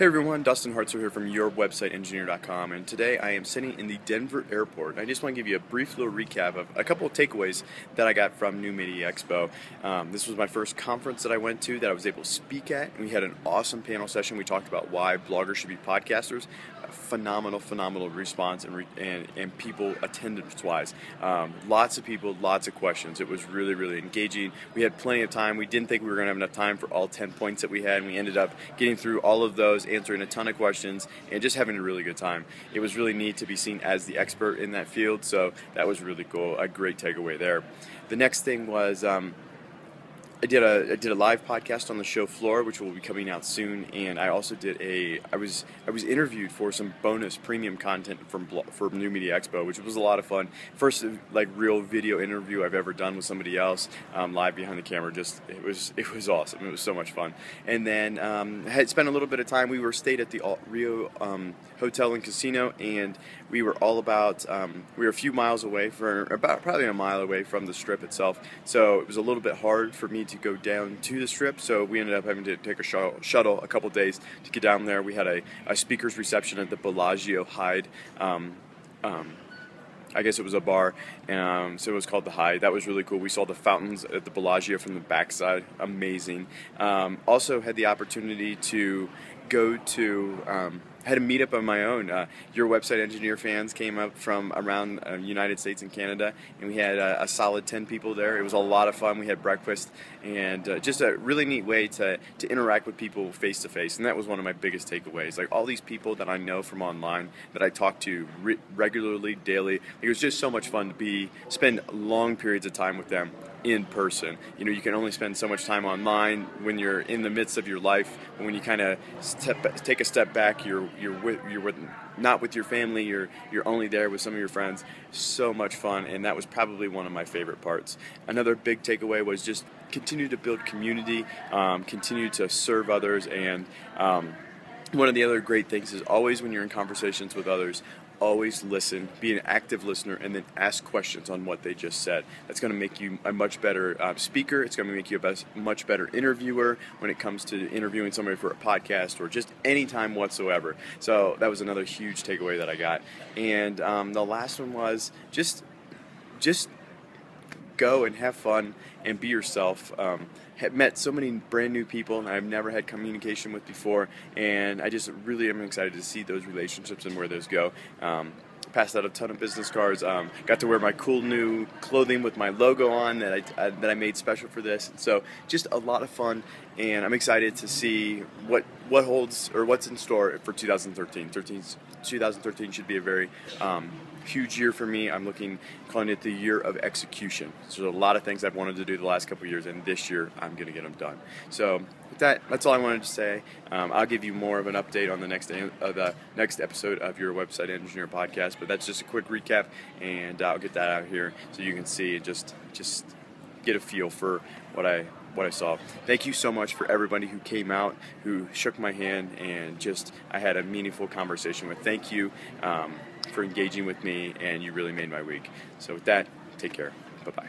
Hey everyone, Dustin Hartzer here from YourWebsiteEngineer.com, and today I am sitting in the Denver airport. I just want to give you a brief little recap of a couple of takeaways that I got from New Media Expo. This was my first conference that I went to that I was able to speak at, and we had an awesome panel session. We talked about why bloggers should be podcasters. Phenomenal response and people attendance-wise. Lots of people, lots of questions. It was really engaging. We had plenty of time. We didn't think we were going to have enough time for all 10 points that we had, and we ended up getting through all of those, answering a ton of questions, and just having a really good time. It was really neat to be seen as the expert in that field, so that was really cool. A great takeaway there. The next thing was I did a live podcast on the show floor, which will be coming out soon, and I also did I was interviewed for some bonus premium content for New Media Expo, which was a lot of fun. First real video interview I've ever done with somebody else live behind the camera. It was awesome. It was so much fun. And then had spent a little bit of time. We stayed at the Rio Hotel and Casino, and we were we were a few miles away, probably a mile away from the Strip itself. So it was a little bit hard for me to go down to the Strip, so we ended up having to take a shuttle a couple days to get down there. We had a speaker's reception at the Bellagio Hyde. I guess it was a bar, so it was called the Hyde. That was really cool. We saw the fountains at the Bellagio from the backside. Amazing. Also had the opportunity to go to had a meetup of my own. Your Website Engineer fans came up from around the United States and Canada, and we had a solid 10 people there. It was a lot of fun. We had breakfast, and just a really neat way to interact with people face to face, and that was one of my biggest takeaways. Like, all these people that I know from online that I talk to regularly, daily, it was just so much fun to spend long periods of time with them in person. You know, you can only spend so much time online when you're in the midst of your life, but when you kind of take a step back, you're not with your family, you're only there with some of your friends. So much fun, and that was probably one of my favorite parts. Another big takeaway was just continue to build community, continue to serve others, and one of the other great things is always when you're in conversations with others, always listen, be an active listener, and then ask questions on what they just said. That's going to make you a much better speaker. It's going to make you a much better interviewer when it comes to interviewing somebody for a podcast or just any time whatsoever. So that was another huge takeaway that I got. And the last one was just go and have fun and be yourself. Have met so many brand new people and I've never had communication with before, and I just really am excited to see those relationships and where those go. Passed out a ton of business cards. Got to wear my cool new clothing with my logo on that I made special for this. And so just a lot of fun, and I'm excited to see what holds or what's in store for 2013. 2013 should be a very huge year for me. I'm calling it the year of execution. So there's a lot of things I've wanted to do the last couple of years, and this year I'm going to get them done. So with that's all I wanted to say. I'll give you more of an update on the next episode of your Website Engineer podcast, but that's just a quick recap, and I'll get that out here so you can see and just get a feel for what I saw. Thank you so much for everybody who came out, who shook my hand, and I had a meaningful conversation with. Thank you for engaging with me, and you really made my week. So with that, take care. Bye-bye.